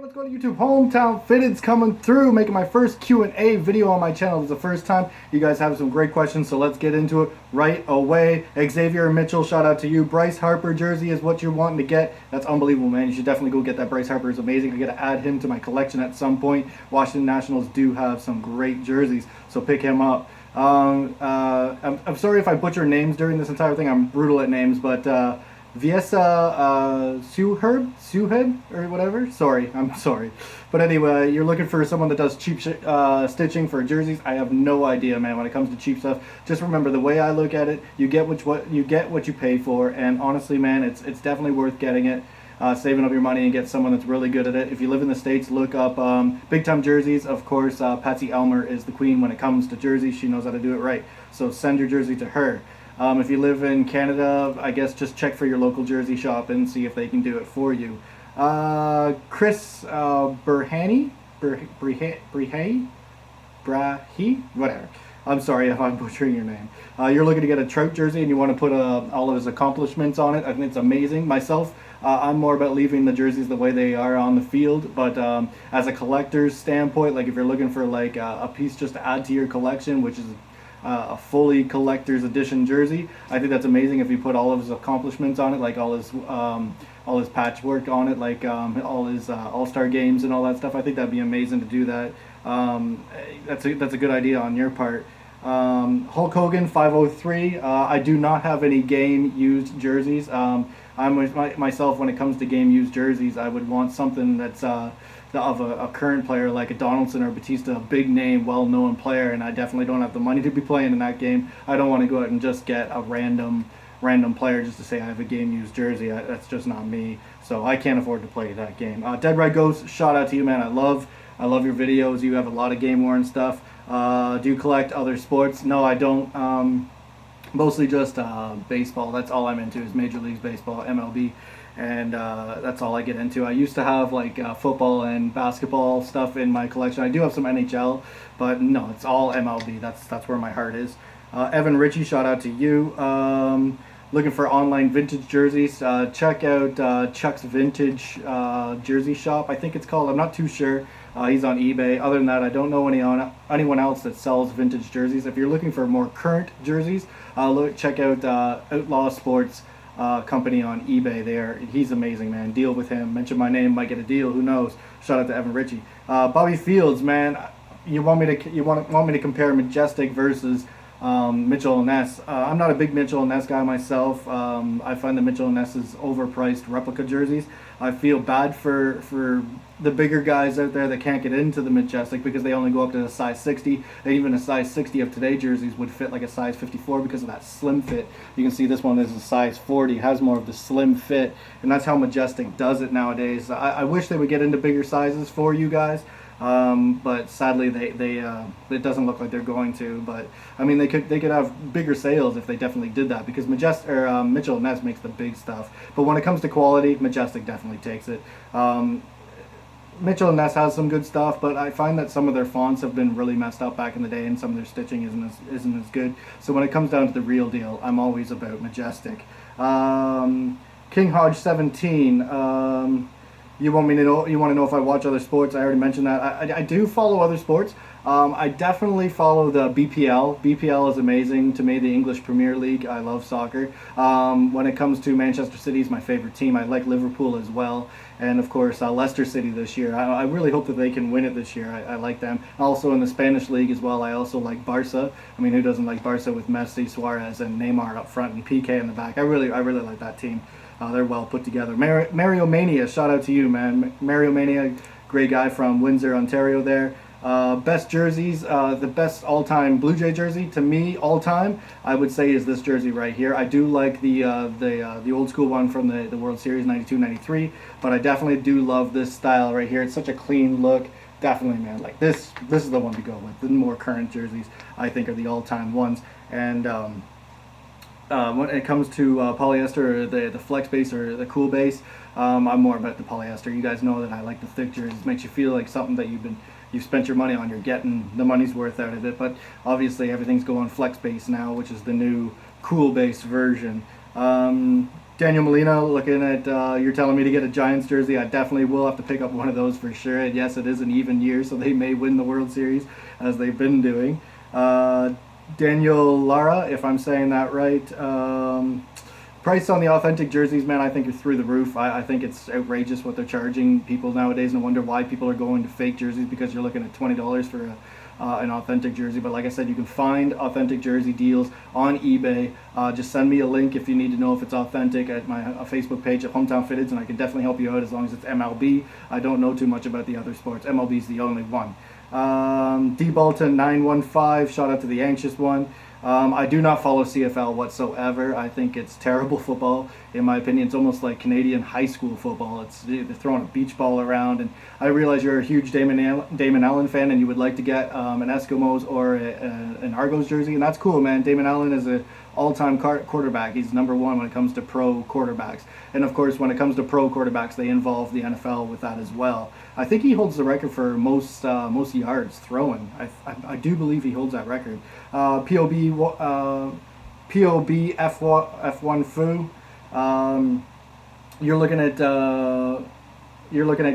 What's going on YouTube? Hometown Fitted's coming through, making my first Q&A video on my channel. This is the first time. You guys have some great questions, so let's get into it right away. Xavier Mitchell, shout out to you. Bryce Harper jersey is what you're wanting to get. That's unbelievable, man. You should definitely go get that. Bryce Harper is amazing. I got to add him to my collection at some point. Washington Nationals do have some great jerseys, so pick him up. I'm sorry if I butcher names during this entire thing. I'm brutal at names, but Viesa Suhed or whatever. I'm sorry. But anyway, you're looking for someone that does cheap stitching for jerseys. I have no idea, man. When it comes to cheap stuff, just remember the way I look at it. You get what you pay for, and honestly, man, it's definitely worth getting it. Saving up your money and get someone that's really good at it. If you live in the States, look up Big Time Jerseys. Of course, Patsy Elmer is the queen when it comes to jerseys. She knows how to do it right. So send your jersey to her. If you live in Canada, I guess just check for your local jersey shop and see if they can do it for you. Chris Brahi, whatever. I'm sorry if I'm butchering your name. You're looking to get a Trout jersey and you want to put all of his accomplishments on it. I think it's amazing. Myself, I'm more about leaving the jerseys the way they are on the field, but as a collector's standpoint, like if you're looking for like a piece just to add to your collection, which is a fully collector's edition jersey, I think that's amazing if you put all of his accomplishments on it, like all his patchwork on it, like all his all-star games and all that stuff. I think that'd be amazing to do that. That's a good idea on your part. Hulk Hogan 503. I do not have any game used jerseys. Myself, when it comes to game used jerseys, I would want something that's of a current player like a Donaldson or Batista, a big name, well-known player, and I definitely don't have the money to be playing in that game. I don't want to go out and just get a random player just to say I have a game used jersey. That's just not me, so I can't afford to play that game. Dead Right Ghost, shout out to you, man. I love your videos. You have a lot of game worn stuff. Do you collect other sports? No, I don't. Mostly just baseball. That's all I'm into is Major League Baseball, MLB, and that's all I get into. I used to have like football and basketball stuff in my collection. I do have some NHL, but no, it's all MLB. That's where my heart is. Evan Ritchie, shout out to you. Looking for online vintage jerseys, check out Chuck's Vintage Jersey Shop, I think it's called. I'm not too sure. He's on eBay. Other than that, I don't know anyone else that sells vintage jerseys. If you're looking for more current jerseys, check out Outlaw Sports Company on eBay. He's amazing, man. Deal with him. Mention my name, might get a deal. Who knows? Shout out to Evan Ritchie. Bobby Fields, man. You want me to compare Majestic versus Mitchell & Ness. I'm not a big Mitchell & Ness guy myself. I find the Mitchell & Ness's overpriced replica jerseys. I feel bad for the bigger guys out there that can't get into the Majestic because they only go up to a size 60. And even a size 60 of today jerseys would fit like a size 54 because of that slim fit. You can see this one is a size 40, has more of the slim fit, and that's how Majestic does it nowadays. I wish they would get into bigger sizes for you guys. But sadly it doesn't look like they're going to. But I mean, they could have bigger sales if they definitely did that, because Mitchell & Ness makes the big stuff. But when it comes to quality, Majestic definitely takes it. Mitchell & Ness has some good stuff, but I find that some of their fonts have been really messed up back in the day, and some of their stitching isn't as good. So when it comes down to the real deal, I'm always about Majestic. King Hodge 17. You want to know if I watch other sports? I already mentioned that. I do follow other sports. I definitely follow the BPL. BPL is amazing to me, the English Premier League. I love soccer. When it comes to Manchester City is my favorite team. I like Liverpool as well. And of course, Leicester City this year. I really hope that they can win it this year. I like them. Also in the Spanish League as well, I also like Barca. I mean, who doesn't like Barca with Messi, Suarez, and Neymar up front and PK in the back? I really like that team. They're well put together. Mario Mania, shout out to you, man. Mario Mania, great guy from Windsor, Ontario there. Best jerseys, the best all-time Blue Jay jersey to me all-time, I would say, is this jersey right here. I do like the old school one from the World Series 92-93, but I definitely do love this style right here. It's such a clean look. Definitely, man. Like this is the one to go with. The more current jerseys, I think, are the all-time ones. And when it comes to polyester, or the flex base or the cool base, I'm more about the polyester. You guys know that I like the thick jerseys. It makes you feel like something that you've spent your money on. You're getting the money's worth out of it. But obviously everything's going flex base now, which is the new cool base version. Daniel Molina, looking at, you're telling me to get a Giants jersey. I definitely will have to pick up one of those for sure. And yes, it is an even year, so they may win the World Series as they've been doing. Daniel Lara, if I'm saying that right. Price on the authentic jerseys, man, I think are through the roof. I think it's outrageous what they're charging people nowadays, and I wonder why people are going to fake jerseys, because you're looking at $20 for an authentic jersey. But like I said, you can find authentic jersey deals on eBay. Just send me a link if you need to know if it's authentic at my Facebook page at Hometown Fitteds, and I can definitely help you out as long as it's MLB. I don't know too much about the other sports. MLB is the only one. D Bolton 915, shout out to the anxious one. I do not follow CFL whatsoever. I think it's terrible football. In my opinion, it's almost like Canadian high school football. They're throwing a beach ball around, and I realize you're a huge Damon Allen fan, and you would like to get an Eskimos or an Argos jersey, and that's cool, man. Damon Allen is a all-time quarterback. He's number one when it comes to pro quarterbacks, and of course, when it comes to pro quarterbacks, they involve the NFL with that as well. I think he holds the record for most yards throwing. I do believe he holds that record. POB F1 Foo. You're looking at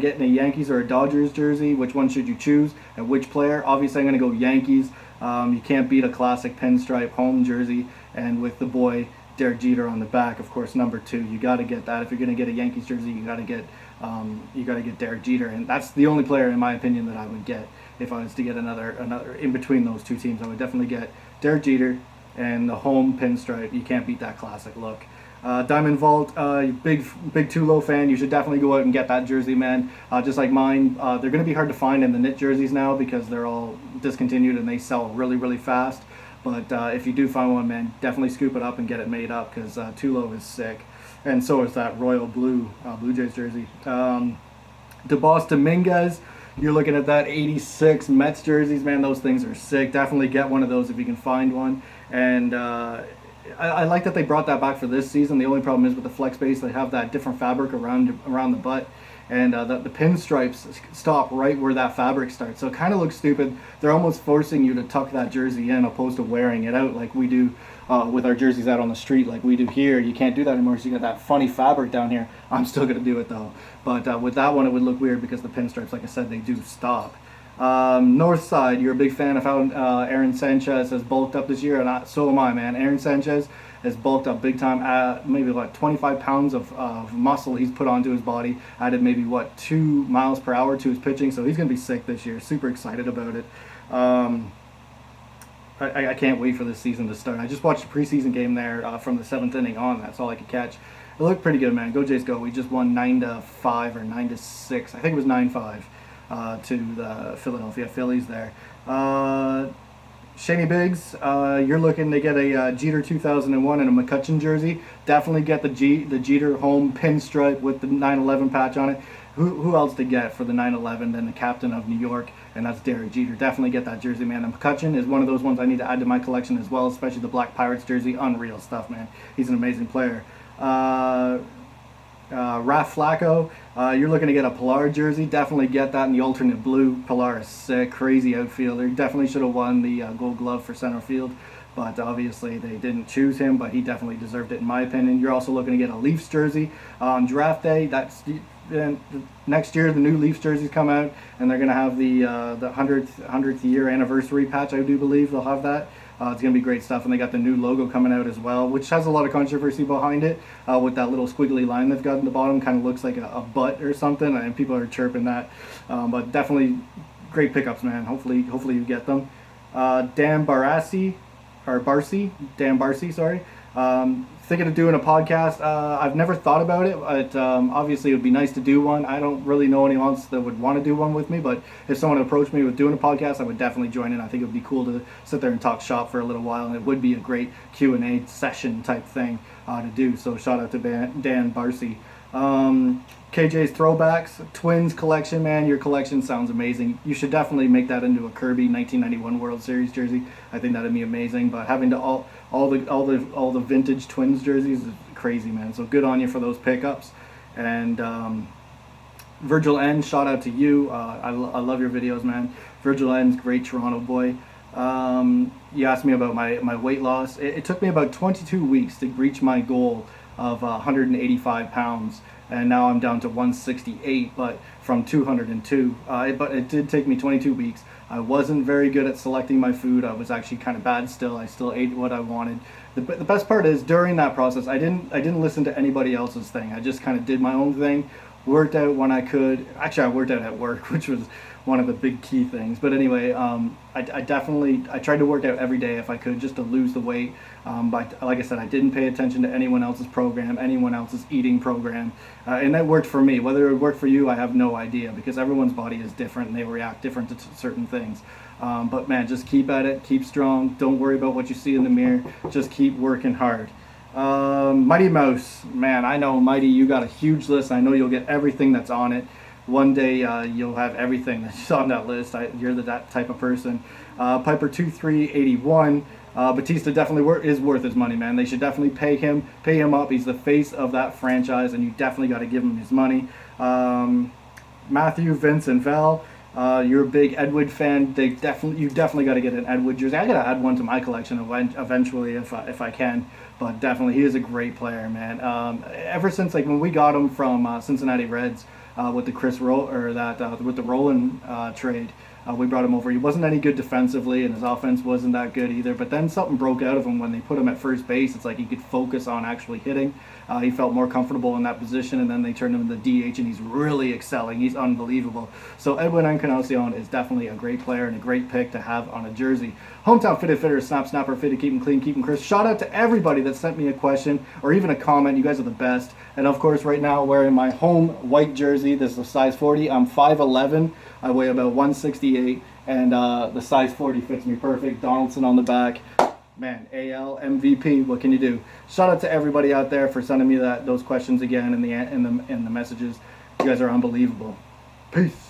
getting a Yankees or a Dodgers jersey. Which one should you choose, and which player? Obviously, I'm going to go Yankees. You can't beat a classic pinstripe home jersey, and with the boy Derek Jeter on the back, of course, number 2. You got to get that. If you're going to get a Yankees jersey, you got to get Derek Jeter, and that's the only player, in my opinion, that I would get if I was to get another in between those two teams. I would definitely get Derek Jeter and the home pinstripe. You can't beat that classic look. Diamond Vault, big Tulo fan. You should definitely go out and get that jersey, man. Just like mine, they're going to be hard to find in the knit jerseys now because they're all discontinued and they sell really, really fast. But if you do find one, man, definitely scoop it up and get it made up, because Tulo is sick, and so is that royal blue Blue Jays jersey. DeBoss Dominguez, you're looking at that 86 Mets jerseys, man. Those things are sick. Definitely get one of those if you can find one. And I like that they brought that back for this season. The only problem is with the flex base, they have that different fabric around the butt, and the pinstripes stop right where that fabric starts. So it kind of looks stupid. They're almost forcing you to tuck that jersey in opposed to wearing it out like we do with our jerseys out on the street like we do here. You can't do that anymore, so you got that funny fabric down here. I'm still going to do it though. But with that one, it would look weird because the pinstripes, like I said, they do stop. North side, you're a big fan of how Aaron Sanchez has bulked up this year, and so am I, man. Aaron Sanchez has bulked up big time. Maybe like 25 pounds of muscle he's put onto his body. Added maybe 2 miles per hour to his pitching, so he's gonna be sick this year. Super excited about it. I can't wait for this season to start. I just watched a preseason game there from the 7th inning on. That's all I could catch. It looked pretty good, man. Go Jays, go! We just won 9-5 or 9-6. I think it was 9-5. To the Philadelphia Phillies there. Shaney Biggs, you're looking to get a Jeter 2001 and a McCutcheon jersey. Definitely get the Jeter home pinstripe with the 9/11 patch on it. Who else to get for the 9/11 than the captain of New York, and that's Derek Jeter. Definitely get that jersey, man. And McCutcheon is one of those ones I need to add to my collection as well, especially the Black Pirates jersey. Unreal stuff, man. He's an amazing player. Raf Flacco, you're looking to get a Pilar jersey. Definitely get that in the alternate blue. Pilar is sick, crazy outfielder. Definitely should have won the Gold Glove for center field, but obviously they didn't choose him. But he definitely deserved it, in my opinion. You're also looking to get a Leafs jersey on draft day. Next year the new Leafs jerseys come out, and they're gonna have the 100th year anniversary patch. I do believe they'll have that. It's going to be great stuff, and they got the new logo coming out as well, which has a lot of controversy behind it, with that little squiggly line they've got in the bottom. Kind of looks like a butt or something, and people are chirping that. But definitely great pickups, man. Hopefully you get them. Dan Barcy, sorry. Thinking of doing a podcast. I've never thought about it, but obviously it would be nice to do one. I don't really know anyone else that would want to do one with me, but if someone approached me with doing a podcast, I would definitely join in. I think it would be cool to sit there and talk shop for a little while, and it would be a great Q&A session type thing to do. So shout out to Dan Barcy. KJ's Throwbacks, Twins collection, man. Your collection sounds amazing. You should definitely make that into a Kirby 1991 World Series jersey. I think that'd be amazing. But having to all the vintage Twins jerseys is crazy, man. So good on you for those pickups. And Virgil N, shout out to you. I love your videos, man. Virgil N's great Toronto boy. You asked me about my weight loss. It took me about 22 weeks to reach my goal of 185 pounds, and now I'm down to 168, but from 202. But it did take me 22 weeks. I wasn't very good at selecting my food. I was actually kind of bad still. I still ate what I wanted. The best part is during that process, I didn't listen to anybody else's thing. I just kind of did my own thing, worked out when I could. Actually, I worked out at work, which was one of the big key things. But anyway, I definitely tried to work out every day if I could, just to lose the weight. But like I said, I didn't pay attention to anyone else's program, anyone else's eating program, and that worked for me. Whether it worked for you, I have no idea, because everyone's body is different and they react different to certain things. But man, just keep at it, keep strong. Don't worry about what you see in the mirror. Just keep working hard. Mighty Mouse, man, I know, Mighty, you got a huge list. I know you'll get everything that's on it. One day you'll have everything that's on that list. You're that type of person. Piper 2381. Batista definitely is worth his money, man. They should definitely pay him up. He's the face of that franchise, and you definitely got to give him his money. Matthew, Vince, and Val. You're a big Edward fan. You definitely got to get an Edward jersey. I got to add one to my collection eventually if I can. But definitely, he is a great player, man. Ever since like when we got him from Cincinnati Reds with the with the Roland trade. We brought him over. He wasn't any good defensively, and his offense wasn't that good either. But then something broke out of him when they put him at first base. It's like he could focus on actually hitting. He felt more comfortable in that position, and then they turned him into DH, and he's really excelling. He's unbelievable. So Edwin Encarnacion is definitely a great player and a great pick to have on a jersey. Hometown Fitted Fitter, Snap Snapper, Fitted, keep him clean, keep him crisp. Shout out to everybody that sent me a question or even a comment. You guys are the best. And of course, right now, wearing my home white jersey. This is a size 40. I'm 5'11". I weigh about 168, and the size 40 fits me perfect. Donaldson on the back. Man, AL MVP. What can you do? Shout out to everybody out there for sending me those questions again in the messages. You guys are unbelievable. Peace.